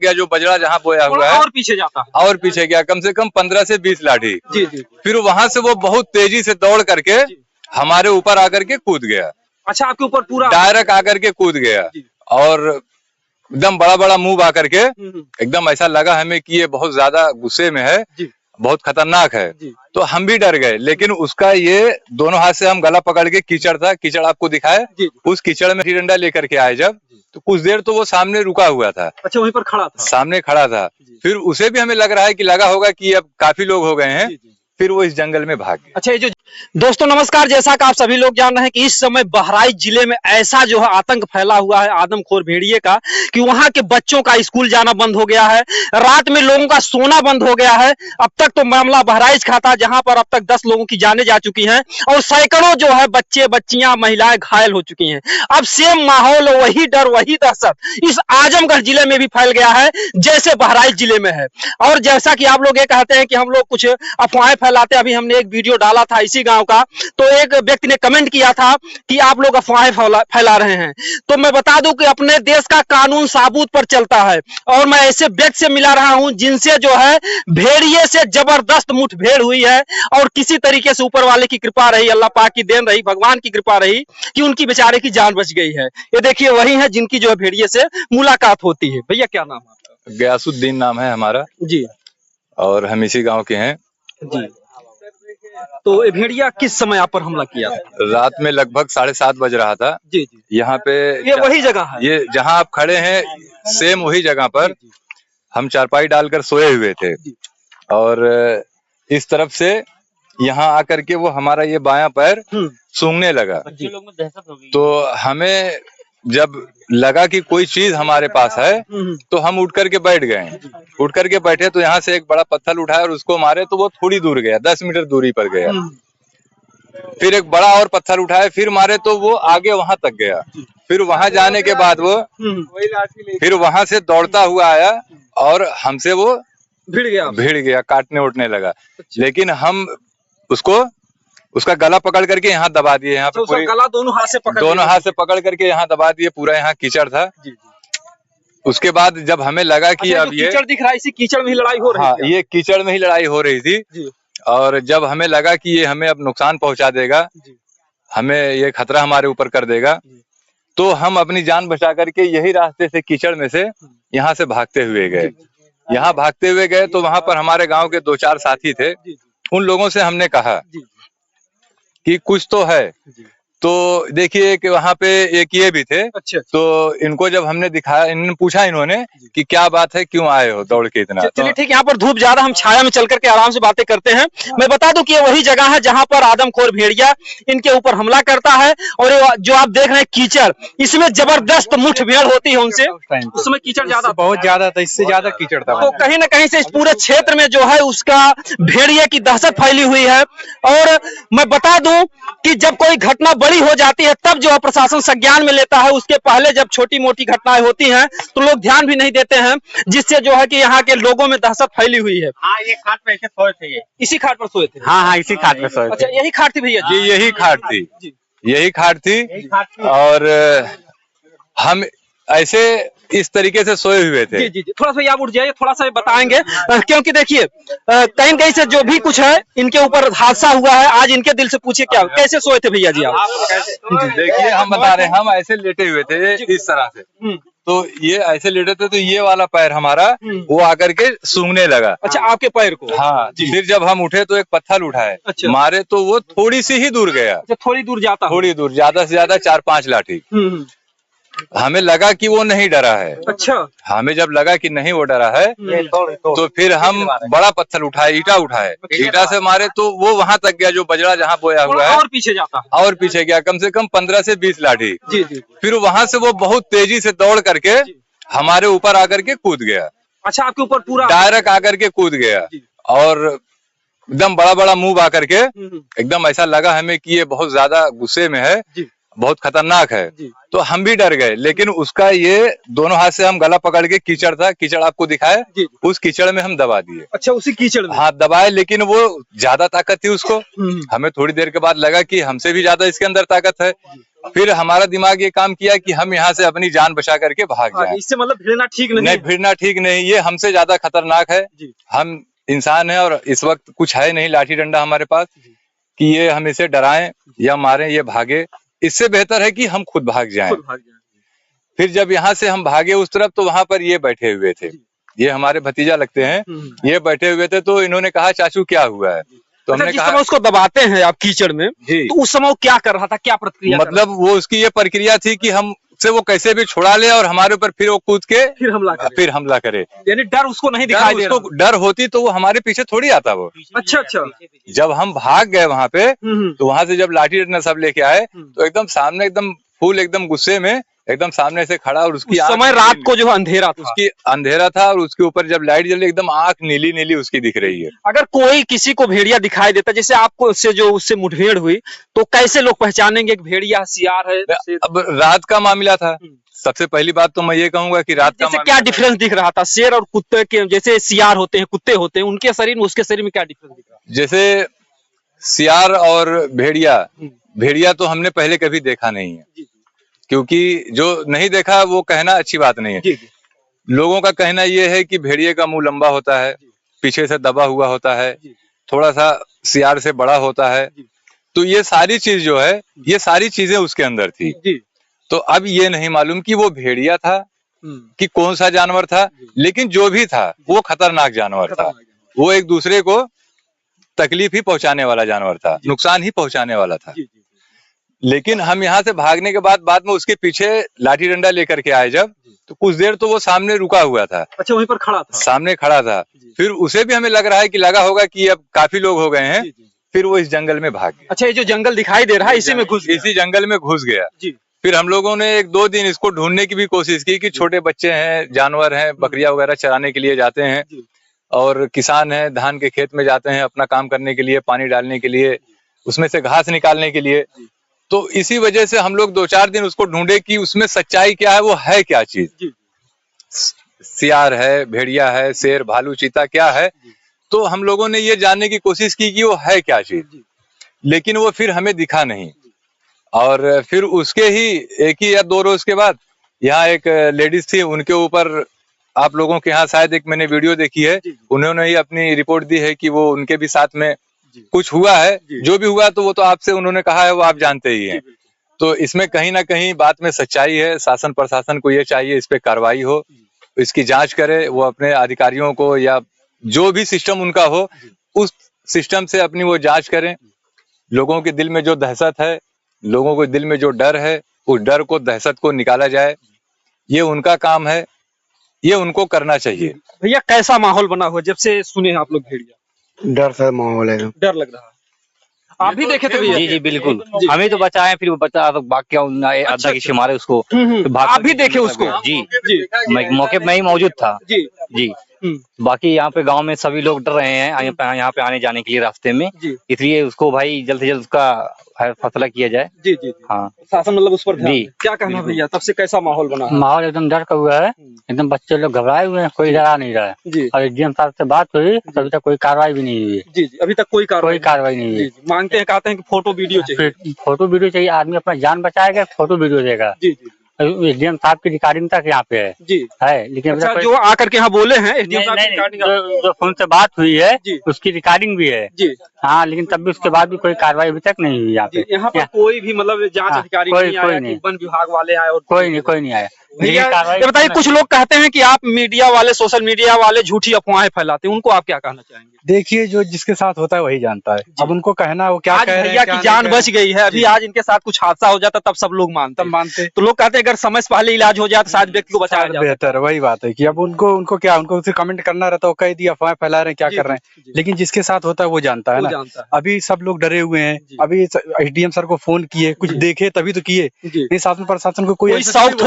गया जो बजड़ा जहाँ बोया हुआ है और पीछे जाता है और पीछे गया, कम से कम 15 से 20 लाठी। जी जी। फिर वहां से वो बहुत तेजी से दौड़ करके हमारे ऊपर आकर के कूद गया। अच्छा, आपके ऊपर पूरा डायरेक्ट आकर के कूद गया और एकदम बड़ा बड़ा मुंह आकर के एकदम ऐसा लगा हमें कि ये बहुत ज्यादा गुस्से में है, बहुत खतरनाक है। तो हम भी डर गए, लेकिन उसका ये दोनों हाथ से हम गला पकड़ के, कीचड़ था, कीचड़ आपको दिखाए, उस कीचड़ में डंडा लेकर के आए जब, तो कुछ देर तो वो सामने रुका हुआ था। अच्छा, वहीं पर खड़ा था, सामने खड़ा था। फिर उसे भी हमें लग रहा है कि लगा होगा कि अब काफी लोग हो गए हैं, फिर वो इस जंगल में भाग गया। अच्छा, ये जो दोस्तों नमस्कार, जैसा कि आप सभी लोग जान रहे हैं कि इस समय बहराइच जिले में ऐसा जो है आतंक फैला हुआ है आदमखोर भेड़िए का कि वहां के बच्चों का स्कूल जाना बंद हो गया है, रात में लोगों का सोना बंद हो गया है। अब तक तो मामला बहराइच का था जहां पर अब तक 10 लोगों की जानें जा चुकी हैं और सैकड़ों जो है बच्चे बच्चियां महिलाएं घायल हो चुकी हैं। अब सेम माहौल, वही डर, वही दहशत इस आजमगढ़ जिले में भी फैल गया है जैसे बहराइच जिले में है। और जैसा कि आप लोग ये कहते हैं कि हम लोग कुछ अफवाहें फैलाते, अभी हमने एक वीडियो डाला था इसी गांव का, तो एक व्यक्ति ने कमेंट किया था कि आप लोग अफवाहें फैला रहे हैं। तो मैं बता दूं कि अपने देश का कानून साबुत पर चलता है और मैं ऐसे व्यक्ति से मिला रहा हूं जिनसे जो है भेड़िए से जबरदस्त मुठभेड़ हुई है और किसी तरीके से ऊपर वाले की कृपा रही, अल्लाह पाक की देन रही, भगवान की कृपा रही कि उनकी बेचारे की जान बच गई है। ये देखिए वही है जिनकी जो है भेड़िए से मुलाकात होती है। भैया क्या नाम है आपका? गयासुद्दीन नाम है हमारा जी, और हम इसी गाँव के हैं जी। तो भेड़िया किस समय आप पर हमला किया था? रात में लगभग 7:30 बज रहा था। जी जी। यहाँ पे ये वही जगह है, ये जहाँ आप खड़े हैं, सेम वही जगह पर हम चारपाई डालकर सोए हुए थे और इस तरफ से यहाँ आकर के वो हमारा ये बायां पैर सूंघने लगा। तो हमें जब लगा कि कोई चीज हमारे पास है तो हम उठ करके बैठ गए। उठ करके बैठे तो यहाँ से एक बड़ा पत्थर उठाया और उसको मारे तो वो थोड़ी दूर गया, 10 मीटर दूरी पर गया। फिर एक बड़ा और पत्थर उठाए, फिर मारे तो वो आगे वहां तक गया। फिर वहां जाने के बाद वो फिर वहां से दौड़ता हुआ आया और हमसे वो भिड़ गया, काटने उठने लगा। लेकिन हम उसका गला पकड़ करके यहाँ दबा दिए। यहाँ पे गला दोनों हाथ से पकड़ करके यहाँ दबा दिए। पूरा यहाँ कीचड़ था। उसके बाद जब हमें लगा कि अब ये कीचड़ दिख रहा है, इसी कीचड़ में ही लड़ाई हो रही है। ये कीचड़ में ही लड़ाई हो रही थी और जब हमें लगा कि ये हमें अब नुकसान पहुंचा देगा, हमें ये खतरा हमारे ऊपर कर देगा, तो हम अपनी जान बचा करके यही रास्ते से, कीचड़ में से यहाँ से भागते हुए गए। यहाँ भागते हुए गए तो वहां पर हमारे गांव के 2-4 साथी थे। उन लोगों से हमने कहा कि कुछ तो है। तो देखिए कि वहाँ पे एक ये भी थे। अच्छा। तो इनको जब हमने दिखाया, इन्होंने पूछा कि क्या बात है, क्यों आए हो दौड़ के इतना। चलिए ठीक है, यहाँ पर धूप ज्यादा, हम छाया में चल करके आराम से बातें करते हैं। मैं बता दूं कि ये वही जगह है जहाँ पर आदमखोर भेड़िया इनके ऊपर हमला करता है और जो आप देख रहे हैं कीचड़, इसमें जबरदस्त मुठभेड़ होती है उनसे। उस समय कीचड़ ज्यादा, बहुत ज्यादा था, इससे ज्यादा कीचड़ था। तो कहीं ना कहीं से इस पूरे क्षेत्र में जो है उसका भेड़िया की दहशत फैली हुई है। और मैं बता दूं कि जब कोई घटना बड़ी हो जाती है तब जो है प्रशासन संज्ञान में लेता है। उसके पहले जब छोटी मोटी घटनाएं होती हैं तो लोग ध्यान भी नहीं देते हैं, जिससे जो है कि यहाँ के लोगों में दहशत फैली हुई है। हाँ, ये खाट पे ऐसे सोए थे। इसी खाट पर सोए थे? हाँ, इसी खाट पे सोए थे। अच्छा, यही खाट थी भैया जी? यही खाट थी और हम ऐसे इस तरीके से सोए हुए थे। जी। थोड़ा सा आप उठ जाइए, थोड़ा सा बताएंगे, क्योंकि देखिए कहीं कहीं से जो भी कुछ है इनके ऊपर हादसा हुआ है। आज इनके दिल से पूछिए क्या, कैसे सोए थे भैया जी आप? देखिए हम बता रहे हैं, हम ऐसे लेटे हुए थे इस तरह से। तो ये ऐसे लेटे थे तो ये वाला पैर हमारा वो आकर के सूंघने लगा। अच्छा, आपके पैर को? हाँ। फिर जब हम उठे तो एक पत्थर उठाए। अच्छा। मारे तो वो थोड़ी सी ही दूर गया। अच्छा, थोड़ी दूर जाता? थोड़ी दूर, ज्यादा से ज्यादा 4-5 लाठी। हमें लगा कि वो नहीं डरा है। अच्छा। हमें जब लगा कि नहीं वो डरा है तो फिर हम बड़ा पत्थर उठाए, ईटा उठाए, ईटा से मारे तो वो वहां तक गया जो बजड़ा जहाँ बोया हुआ है, और पीछे जाता है, और पीछे गया, कम से कम 15 से 20 लाठी। जी। फिर वहां से वो बहुत तेजी से दौड़ करके हमारे ऊपर आकर के कूद गया। अच्छा, आपके ऊपर पूरा डायरेक्ट आकर के कूद गया और एकदम बड़ा बड़ा मुंह आकर के एकदम ऐसा लगा हमें कि ये बहुत ज्यादा गुस्से में है, बहुत खतरनाक है। तो हम भी डर गए, लेकिन उसका ये दोनों हाथ से हम गला पकड़ के, कीचड़ था, कीचड़ आपको दिखाए, उस कीचड़ में हम दबा दिए। अच्छा, उसी कीचड़ में? हाँ, दबाए, लेकिन वो ज्यादा ताकत थी उसको। हमें थोड़ी देर के बाद लगा कि हमसे भी ज्यादा इसके अंदर ताकत है। फिर हमारा दिमाग ये काम किया कि हम यहाँ से अपनी जान बचा करके भाग जाएं। इससे मतलब भिड़ना ठीक नहीं नहीं, भिड़ना ठीक नहीं, ये हमसे ज्यादा खतरनाक है। हम इंसान हैं और इस वक्त कुछ है नहीं लाठी डंडा हमारे पास कि ये हम इसे डराएं या मारें, ये भागे। इससे बेहतर है कि हम खुद भाग जाएं। फिर जब यहाँ से हम भागे उस तरफ तो वहां पर ये बैठे हुए थे, ये हमारे भतीजा लगते हैं, ये बैठे हुए थे। तो इन्होंने कहा चाचू क्या हुआ है, तो हमने कहा उसको दबाते हैं आप कीचड़ में जी, तो उस समय वो क्या कर रहा था, क्या प्रक्रिया मतलब वो उसकी ये प्रक्रिया थी कि हम से वो कैसे भी छुड़ा ले और हमारे ऊपर फिर वो कूद के फिर हमला करे। यानी डर उसको नहीं दिखाई दे रहा। डर होती तो वो हमारे पीछे थोड़ी आता वो। अच्छा। जब हम भाग गए वहां पे तो वहां से जब लाठी डंडा सब लेके आए तो एकदम सामने, एकदम फूल एकदम गुस्से में एकदम सामने से खड़ा, और उसकी समय रात को जो अंधेरा था, उसकी अंधेरा था और उसके ऊपर जब लाइट जली एकदम आंख नीली नीली उसकी दिख रही है। अगर कोई किसी को भेड़िया दिखाई देता, जैसे आपको उससे मुठभेड़ हुई, तो कैसे लोग पहचानेंगे कि भेड़िया सियार है? अब रात का मामला था, सबसे पहली बात तो मैं ये कहूंगा कि रात का क्या डिफरेंस दिख रहा था शेर और कुत्ते के? जैसे सियार होते हैं, कुत्ते होते हैं, उनके शरीर में उसके शरीर में क्या डिफरेंस दिख रहा है? जैसे सियार और भेड़िया तो हमने पहले कभी देखा नहीं है, क्योंकि जो नहीं देखा वो कहना अच्छी बात नहीं है। लोगों का कहना ये है कि भेड़िए का मुंह लंबा होता है, पीछे से दबा हुआ होता है, थोड़ा सा सियार से बड़ा होता है। तो ये सारी चीज जो है, ये सारी चीजें उसके अंदर थी। तो अब ये नहीं मालूम कि वो भेड़िया था कि कौन सा जानवर था, लेकिन जो भी था वो खतरनाक जानवर था। वो एक दूसरे को तकलीफ ही पहुंचाने वाला जानवर था, नुकसान ही पहुंचाने वाला था। लेकिन हम यहाँ से भागने के बाद में उसके पीछे लाठी डंडा लेकर के आए जब, तो कुछ देर तो वो सामने रुका हुआ था। अच्छा, वहीं पर खड़ा था? सामने खड़ा था। फिर उसे भी हमें लग रहा है कि लगा होगा कि अब काफी लोग हो गए हैं। फिर वो इस जंगल में भाग गया। अच्छा, ये जो जंगल दिखाई दे रहा है इसी जंगल में घुस गया। फिर हम लोगों ने 1-2 दिन इसको ढूंढने की भी कोशिश की कि छोटे बच्चे हैं, जानवर हैं, बकरियां वगैरह चराने के लिए जाते हैं, और किसान हैं, धान के खेत में जाते हैं अपना काम करने के लिए, पानी डालने के लिए, उसमें से घास निकालने के लिए। तो इसी वजह से हम लोग 2-4 दिन उसको ढूंढे कि उसमें सच्चाई क्या है, वो है क्या चीज। सियार है, भेड़िया है, शेर, भालू, चीता क्या है। तो हम लोगों ने ये जानने की कोशिश की कि वो है क्या चीज, लेकिन वो फिर हमें दिखा नहीं। और फिर उसके ही 1 या 2 रोज के बाद यहाँ एक लेडीज थी, उनके ऊपर आप लोगों के यहाँ शायद एक मैंने वीडियो देखी है, उन्होंने ही अपनी रिपोर्ट दी है कि वो उनके भी साथ में कुछ हुआ है। जो भी हुआ तो वो तो आपसे उन्होंने कहा है, वो आप जानते ही हैं। तो इसमें कहीं ना कहीं बात में सच्चाई है। शासन प्रशासन को ये चाहिए इस पे कार्रवाई हो, इसकी जांच करे, वो अपने अधिकारियों को या जो भी सिस्टम उनका हो उस सिस्टम से अपनी वो जांच करें। लोगों के दिल में जो दहशत है, लोगों के दिल में जो डर है, उस डर को, दहशत को निकाला जाए। ये उनका काम है, ये उनको करना चाहिए। भैया, कैसा माहौल बना हुआ जब से सुने आप लोग भेड़िया? डर सा माहौल है, डर लग रहा है। आप भी देखे थे भैया? जी बिल्कुल, हमें तो बचाए, फिर वो बचा तो भाग के आधा किसी मारे उसको। तो आप भी देखे उसको? जी, मौके पे मैं ही मौजूद था। जी। बाकी यहाँ पे गांव में सभी लोग डर रहे हैं यहाँ पे आने जाने के लिए रास्ते में, इसलिए उसको भाई जल्द से जल्द उसका फैसला किया जाए। जी। हाँ, शासन मतलब उस पर जी। क्या कहना भैया, तब से कैसा माहौल बना? माहौल एकदम डर का हुआ है, एकदम बच्चे लोग घबराए हुए हैं, कोई डरा नहीं रहा है। और एसडीएम साहब से बात हुई, अभी तक कोई कार्रवाई भी नहीं हुई है। जी, अभी तक कोई कार्रवाई नहीं हुई। मांगते हैं, कहते हैं कि फोटो वीडियो चाहिए। फोटो वीडियो चाहिए, आदमी अपना जान बचाएगा, फोटो वीडियो देगा। एसडीएम साहब की रिकॉर्डिंग तक यहाँ पे है, लेकिन अच्छा, जो आकर के यहाँ बोले हैं एसडीएम साहब की रिकॉर्डिंग, जो फोन से बात हुई है उसकी रिकॉर्डिंग भी है। हाँ, लेकिन तब भी उसके बाद भी कोई कार्रवाई अभी तक नहीं हुई यहाँ पे। यहाँ पर कोई भी मतलब जांच अधिकारी नहीं आया, वन विभाग वाले आए? और कोई नहीं आया। भैया ये बताइए, कुछ लोग कहते हैं कि आप मीडिया वाले, सोशल मीडिया वाले झूठी अफवाहें फैलाते हैं, उनको आप क्या कहना चाहेंगे? देखिए, जो जिसके साथ होता है वही जानता है। अब उनको कहना वो क्या कह रहे हैं। भैया की जान बच गई है, अभी आज इनके साथ कुछ हादसा हो जाता तब सब लोग मानते। तो लोग कहते हैं अगर समय से पहले इलाज हो जाए तो शायद व्यक्ति को बचाया जाए। बेहतर वही बात है कि अब उनको क्या, उनको सिर्फ कमेंट करना रहता है, कह दिया अफवाह फैला रहे हैं, क्या कर रहे हैं। लेकिन जिसके साथ होता है वो जानता है ना। अभी सब लोग डरे हुए हैं। अभी एसडीएम सर को फोन किए, कुछ देखे तभी तो किए। शासन प्रशासन को कोई शौक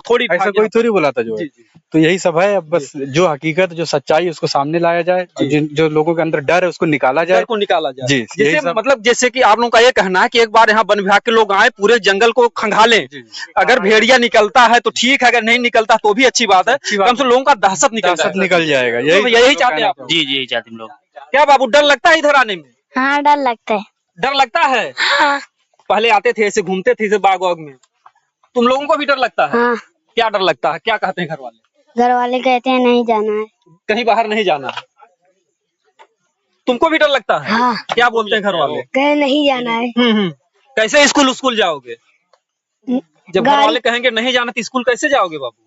थोड़ी ऐसा कोई थोड़ी बोला था जो। तो यही सब है। अब बस जो हकीकत, जो सच्चाई उसको सामने लाया जाए, जो लोगों के अंदर डर है उसको निकाला जाए। जी, जैसे कि आप लोगों का ये कहना है कि एक बार यहाँ वन विभाग के लोग आए, पूरे जंगल को खंगालें, अगर भेड़िया निकलता है तो ठीक है, अगर नहीं निकलता तो भी अच्छी बात है, कम से लोगों का दहशत निकल जाएगा। यही चाहते हैं आप? जी, यही चाहते हम लोग। क्या बाबू, डर लगता है इधर आने में? हाँ, डर लगता है। डर लगता है? हाँ। पहले आते थे ऐसे घूमते थे इसे बाग वाग में, तुम लोगों को भी डर लगता है? हाँ। क्या डर लगता है, क्या कहते हैं घर वाले? घर वाले कहते हैं नहीं जाना है। कहीं बाहर नहीं जाना है। तुमको भी डर लगता है? हाँ। क्या बोलते हैं घर वाले? कहे नहीं जाना है। कैसे स्कूल जाओगे? जब घर वाले कहेंगे नहीं जाना तो स्कूल कैसे जाओगे बाबू?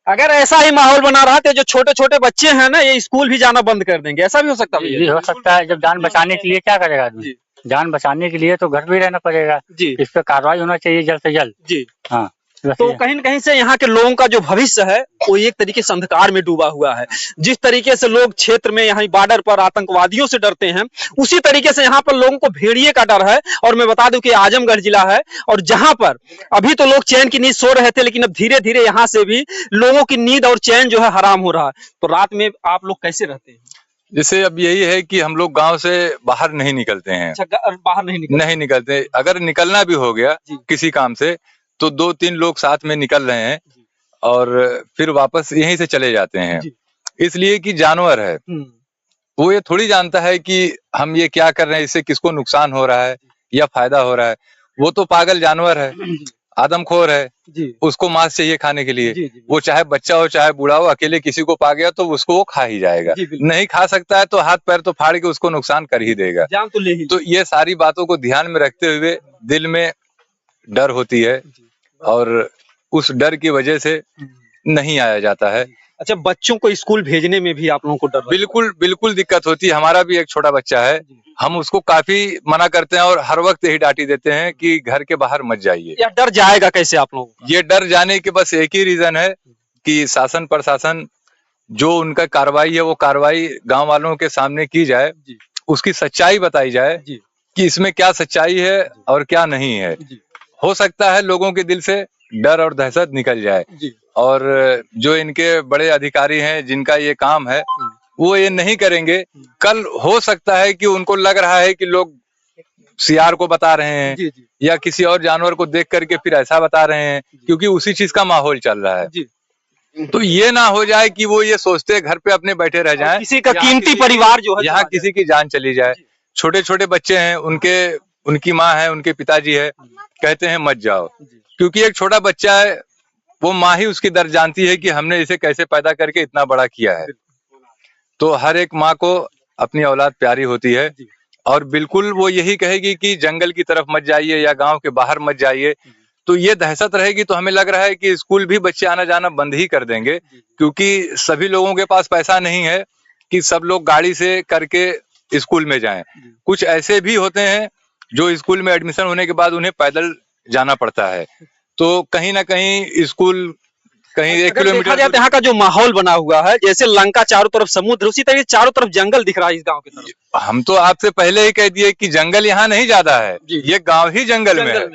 अगर ऐसा ही माहौल बना रहा तो जो छोटे छोटे बच्चे हैं ना, ये स्कूल भी जाना बंद कर देंगे, ऐसा भी हो सकता है? ये हो सकता है। जब जान बचाने के लिए क्या करेगा आदमी? जान बचाने के लिए तो घर में रहना पड़ेगा जी। इस पर कार्रवाई होना चाहिए जल्द से जल्द जी। हाँ। तो कहीं न कहीं से यहाँ के लोगों का जो भविष्य है वो एक तरीके से अंधकार में डूबा हुआ है। जिस तरीके से लोग क्षेत्र में यहाँ बॉर्डर पर आतंकवादियों से डरते हैं, उसी तरीके से यहाँ पर लोगों को भेड़िए का डर है। और मैं बता दूं कि आजमगढ़ जिला है और जहां पर अभी तो लोग चैन की नींद सो रहे थे, लेकिन अब धीरे धीरे यहाँ से भी लोगों की नींद और चैन जो है हराम हो रहा है। तो रात में आप लोग कैसे रहते हैं? जैसे अब यही है कि हम लोग गांव से बाहर नहीं निकलते हैं। अच्छा, बाहर नहीं निकलते। अगर निकलना भी हो गया किसी काम से तो 2-3 लोग साथ में निकल रहे हैं और फिर वापस यहीं से चले जाते हैं। इसलिए कि जानवर है, वो ये थोड़ी जानता है कि हम ये क्या कर रहे हैं, इससे किसको नुकसान हो रहा है या फायदा हो रहा है। वो तो पागल जानवर है, आदमखोर है, उसको मांस चाहिए खाने के लिए। वो चाहे बच्चा हो चाहे बूढ़ा हो, अकेले किसी को पा गया तो उसको वो खा ही जाएगा। नहीं खा सकता है तो हाथ पैर तो फाड़ के उसको नुकसान कर ही देगा। तो ये सारी बातों को ध्यान में रखते हुए दिल में डर होती है और उस डर की वजह से नहीं आया जाता है। अच्छा, बच्चों को स्कूल भेजने में भी आप लोगों को डर? बिल्कुल दिक्कत होती है। हमारा भी एक छोटा बच्चा है, हम उसको काफी मना करते हैं और हर वक्त यही डांटी देते हैं कि घर के बाहर मत जाइए। या डर जाएगा कैसे आप लोगों को? ये डर जाने के बस एक ही रीजन है कि शासन प्रशासन जो उनका कार्रवाई है वो कार्रवाई गांव वालों के सामने की जाए, उसकी सच्चाई बताई जाए कि इसमें क्या सच्चाई है और क्या नहीं है। हो सकता है लोगों के दिल से डर और दहशत निकल जाए और जो इनके बड़े अधिकारी हैं जिनका ये काम है वो ये नहीं करेंगे। कल हो सकता है कि उनको लग रहा है कि लोग सियार को बता रहे हैं या किसी और जानवर को देख करके फिर ऐसा बता रहे हैं, क्योंकि उसी चीज का माहौल चल रहा है। तो ये ना हो जाए कि वो ये सोचते घर पे अपने बैठे रह जाएं, किसी का कीमती परिवार जो है यहाँ किसी की जान चली जाए। छोटे छोटे बच्चे हैं, उनकी माँ है, उनके पिताजी है, कहते हैं मत जाओ, क्योंकि एक छोटा बच्चा है, वो माँ ही उसकी दर्द जानती है कि हमने इसे कैसे पैदा करके इतना बड़ा किया है। तो हर एक माँ को अपनी औलाद प्यारी होती है और बिल्कुल वो यही कहेगी कि जंगल की तरफ मत जाइए या गांव के बाहर मत जाइए। तो ये दहशत रहेगी तो हमें लग रहा है कि स्कूल भी बच्चे आना जाना बंद ही कर देंगे, क्योंकि सभी लोगों के पास पैसा नहीं है कि सब लोग गाड़ी से करके स्कूल में जाएं। कुछ ऐसे भी होते हैं जो स्कूल में एडमिशन होने के बाद उन्हें पैदल जाना पड़ता है। तो कहीं ना कहीं स्कूल कहीं 1 किलोमीटर यहाँ का जो माहौल बना हुआ है, जैसे लंका चारों तरफ समुद्र, उसी तरह चारों तरफ जंगल दिख रहा है इस गांव की तरफ। हम तो आपसे पहले ही कह दिए कि जंगल यहाँ नहीं ज्यादा है, ये गांव ही जंगल में है।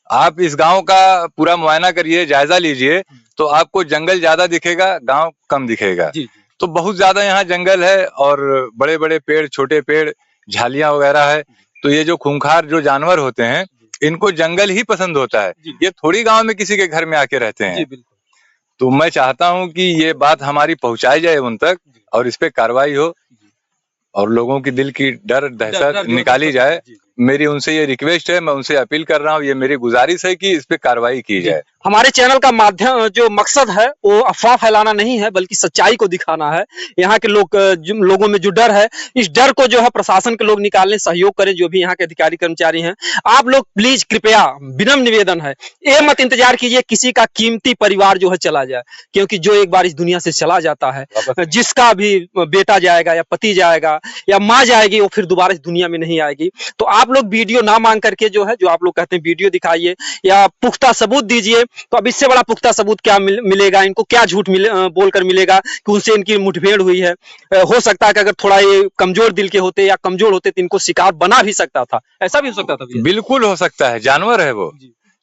आप इस गांव का पूरा मुआयना करिए, जायजा लीजिए, तो आपको जंगल ज्यादा दिखेगा, गांव कम दिखेगा। तो बहुत ज्यादा यहाँ जंगल है और बड़े बड़े पेड़, छोटे पेड़, झालियां वगैरह है। तो ये जो खूंखार जो जानवर होते हैं इनको जंगल ही पसंद होता है, ये थोड़ी गांव में किसी के घर में आके रहते हैं। तो मैं चाहता हूं कि ये बात हमारी पहुंचाई जाए उन तक और इस पे कार्रवाई हो और लोगों की दिल की डर दहशत निकाली जाए। मेरी उनसे ये रिक्वेस्ट है, मैं उनसे अपील कर रहा हूँ, ये मेरी गुजारिश है कि इस पे कार्रवाई की जाए। हमारे चैनल का माध्यम जो मकसद है वो अफवाह फैलाना नहीं है, बल्कि सच्चाई को दिखाना है। यहाँ के लोगों में जो डर है, इस डर को जो है प्रशासन के लोग निकालने सहयोग करें, जो भी यहाँ के अधिकारी कर्मचारी हैं। आप लोग प्लीज कृपया विनम्र निवेदन है, ये मत इंतजार कीजिए किसी का कीमती परिवार जो है चला जाए, क्योंकि जो एक बार इस दुनिया से चला जाता है, जिसका भी बेटा जाएगा या पति जाएगा या माँ जाएगी, वो फिर दोबारा इस दुनिया में नहीं आएगी। तो आप लोग वीडियो ना मांग करके जो है, जो आप लोग कहते हैं वीडियो दिखाइए या पुख्ता सबूत दीजिए। तो अब इससे बड़ा पुख्ता सबूत क्या मिलेगा इनको? क्या झूठ बोलकर मिलेगा कि उनसे इनकी मुठभेड़ हुई है? हो सकता है कि अगर थोड़ा ये कमजोर दिल के होते या कमजोर होते तो इनको शिकार बना भी सकता था, ऐसा भी हो सकता था। बिल्कुल हो सकता है, जानवर है वो।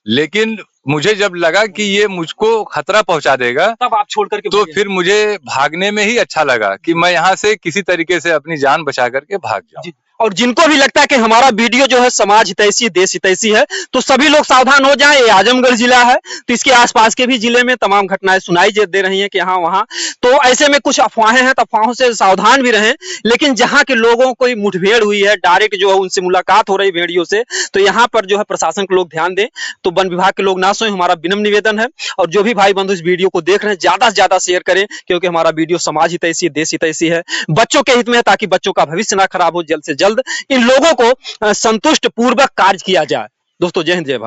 लेकिन मुझे जब लगा कि ये मुझको खतरा पहुंचा देगा, तब आप छोड़ करके तो फिर मुझे भागने में ही अच्छा लगा कि मैं यहाँ से किसी तरीके से अपनी जान बचा करके भाग जाऊं। और जिनको भी लगता है कि हमारा वीडियो जो है समाज हितैषी देश हितैषी है तो सभी लोग सावधान हो जाएं। ये आजमगढ़ जिला है तो इसके आसपास के भी जिले में तमाम घटनाएं सुनाई दे रही हैं कि यहाँ वहां, तो ऐसे में कुछ अफवाहें हैं तो अफवाहों से सावधान भी रहें। लेकिन जहां के लोगों को मुठभेड़ हुई है, डायरेक्ट जो है उनसे मुलाकात हो रही भेड़ियों से, तो यहाँ पर जो है प्रशासन के लोग ध्यान दें। तो वन विभाग के लोग ना सोएं, हमारा विनम्र निवेदन है। और जो भी भाई बंधु इस वीडियो को देख रहे हैं ज्यादा से ज्यादा शेयर करें, क्योंकि हमारा वीडियो समाज हितैषी देश हितैषी है, बच्चों के हित में है, ताकि बच्चों का भविष्य ना खराब हो। जल्द से जल्द इन लोगों को संतुष्ट पूर्वक कार्य किया जाए। दोस्तों जय हिंद जय भारत।